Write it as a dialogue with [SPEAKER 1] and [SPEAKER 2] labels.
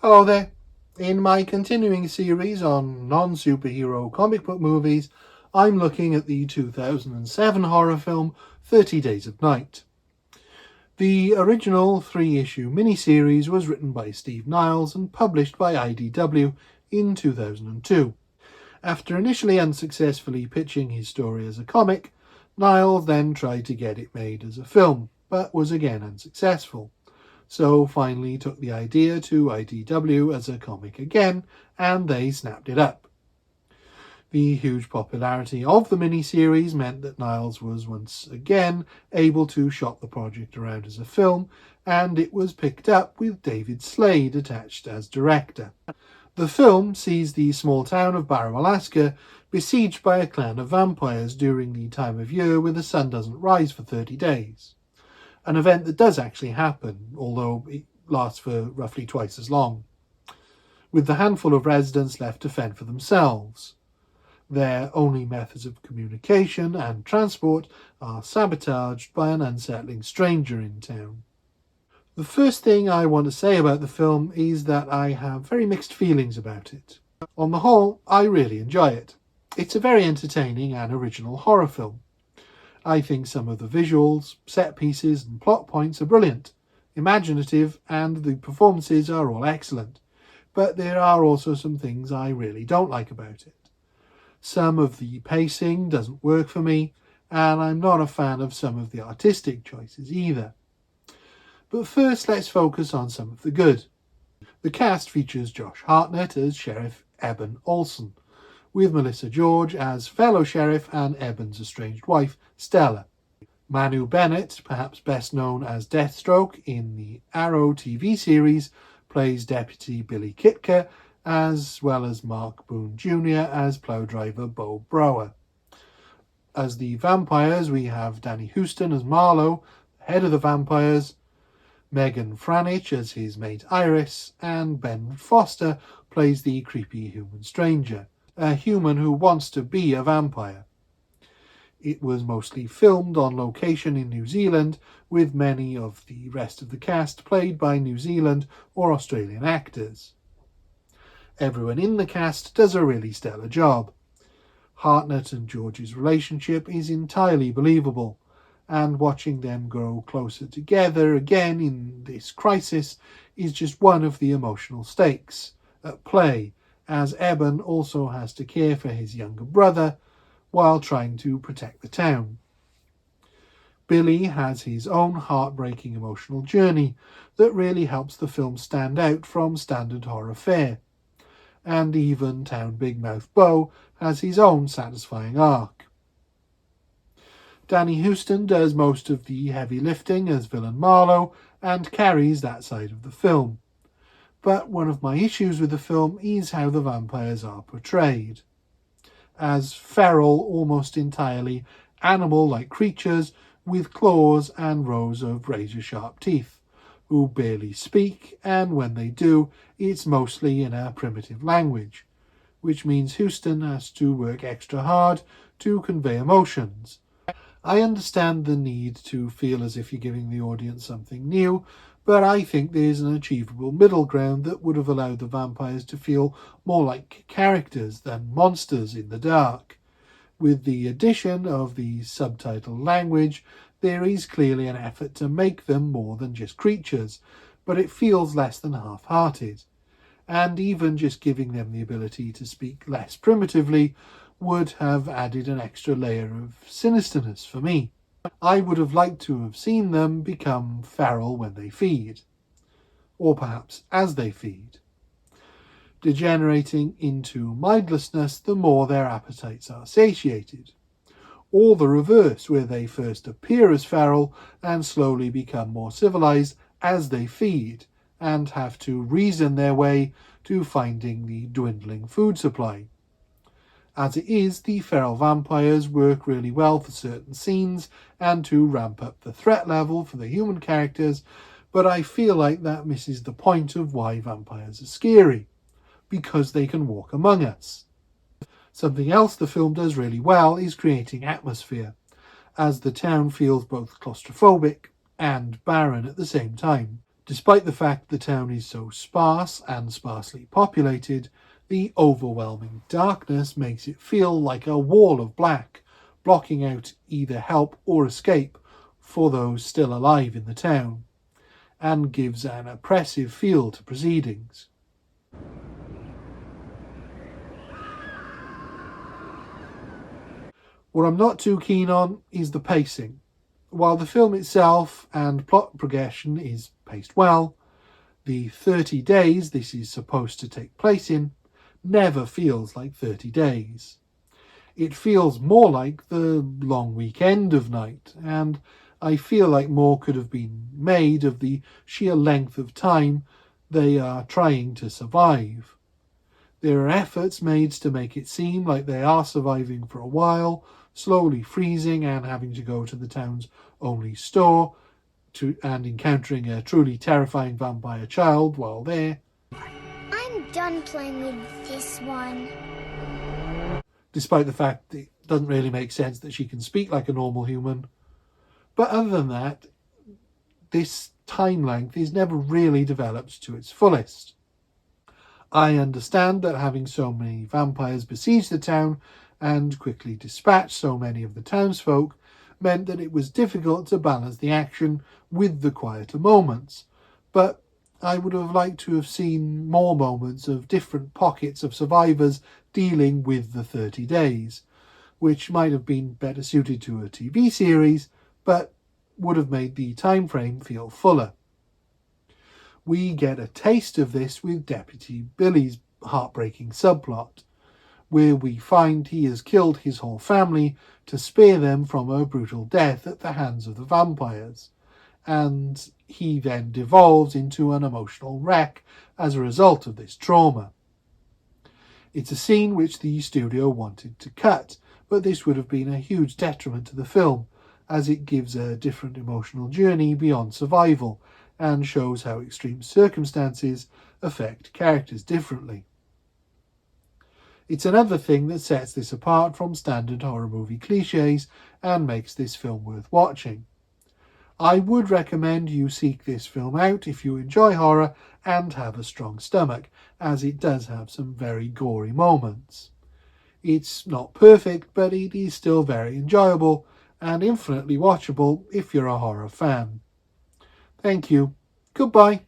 [SPEAKER 1] Hello there. In my continuing series on non-superhero comic book movies, I'm looking at the 2007 horror film 30 Days of Night. The original 3-issue miniseries was written by Steve Niles and published by IDW in 2002. After initially unsuccessfully pitching his story as a comic, Niles then tried to get it made as a film, but was again unsuccessful. So finally took the idea to IDW as a comic again, and they snapped it up. The huge popularity of the miniseries meant that Niles was once again able to shop the project around as a film, and it was picked up with David Slade attached as director. The film sees the small town of Barrow, Alaska, besieged by a clan of vampires during the time of year when the sun doesn't rise for 30 days. An event that does actually happen, although it lasts for roughly twice as long, with the handful of residents left to fend for themselves. Their only methods of communication and transport are sabotaged by an unsettling stranger in town. The first thing I want to say about the film is that I have very mixed feelings about it. On the whole, I really enjoy it. It's a very entertaining and original horror film. I think some of the visuals, set pieces and plot points are brilliant, imaginative, and the performances are all excellent. But there are also some things I really don't like about it. Some of the pacing doesn't work for me, and I'm not a fan of some of the artistic choices either. But first, let's focus on some of the good. The cast features Josh Hartnett as Sheriff Eben Olsen, with Melissa George as fellow sheriff and Eben's estranged wife, Stella. Manu Bennett, perhaps best known as Deathstroke in the Arrow TV series, plays Deputy Billy Kitka, as well as Mark Boone Jr. as plow driver Bo Brower. As the vampires, we have Danny Huston as Marlowe, head of the vampires, Megan Franich as his mate Iris, and Ben Foster plays the creepy human stranger, a human who wants to be a vampire. It was mostly filmed on location in New Zealand, with many of the rest of the cast played by New Zealand or Australian actors. Everyone in the cast does a really stellar job. Hartnett and George's relationship is entirely believable, and watching them grow closer together again in this crisis is just one of the emotional stakes at play, as Eben also has to care for his younger brother while trying to protect the town. Billy has his own heartbreaking emotional journey that really helps the film stand out from standard horror fare, and even Town Big Mouth Bo has his own satisfying arc. Danny Huston does most of the heavy lifting as villain Marlowe and carries that side of the film. But one of my issues with the film is how the vampires are portrayed. As feral, almost entirely animal-like creatures with claws and rows of razor-sharp teeth, who barely speak, and when they do, it's mostly in a primitive language, which means Huston has to work extra hard to convey emotions. I understand the need to feel as if you're giving the audience something new, but I think there's an achievable middle ground that would have allowed the vampires to feel more like characters than monsters in the dark. With the addition of the subtitle language, there is clearly an effort to make them more than just creatures, but it feels less than half-hearted. And even just giving them the ability to speak less primitively would have added an extra layer of sinisterness for me. I would have liked to have seen them become feral when they feed, or perhaps as they feed, degenerating into mindlessness the more their appetites are satiated, or the reverse, where they first appear as feral and slowly become more civilized as they feed and have to reason their way to finding the dwindling food supply. As it is, the feral vampires work really well for certain scenes and to ramp up the threat level for the human characters, but I feel like that misses the point of why vampires are scary, because they can walk among us. Something else the film does really well is creating atmosphere, as the town feels both claustrophobic and barren at the same time. Despite the fact the town is so sparse and sparsely populated, the overwhelming darkness makes it feel like a wall of black, blocking out either help or escape for those still alive in the town, and gives an oppressive feel to proceedings. What I'm not too keen on is the pacing. While the film itself and plot progression is paced well, the 30 days this is supposed to take place in never feels like 30 days. It feels more like the long weekend of Night, and I feel like more could have been made of the sheer length of time they are trying to survive. There are efforts made to make it seem like they are surviving for a while, slowly freezing and having to go to the town's only store and encountering a truly terrifying vampire child while there.
[SPEAKER 2] I'm done playing with this one.
[SPEAKER 1] Despite the fact it doesn't really make sense that she can speak like a normal human. But other than that, this time length is never really developed to its fullest. I understand that having so many vampires besiege the town and quickly dispatch so many of the townsfolk meant that it was difficult to balance the action with the quieter moments, but I would have liked to have seen more moments of different pockets of survivors dealing with the 30 days, which might have been better suited to a TV series, but would have made the time frame feel fuller. We get a taste of this with Deputy Billy's heartbreaking subplot, where we find he has killed his whole family to spare them from a brutal death at the hands of the vampires, and he then devolves into an emotional wreck as a result of this trauma. It's a scene which the studio wanted to cut, but this would have been a huge detriment to the film, as it gives a different emotional journey beyond survival and shows how extreme circumstances affect characters differently. It's another thing that sets this apart from standard horror movie cliches and makes this film worth watching. I would recommend you seek this film out if you enjoy horror and have a strong stomach, as it does have some very gory moments. It's not perfect, but it is still very enjoyable and infinitely watchable if you're a horror fan. Thank you. Goodbye.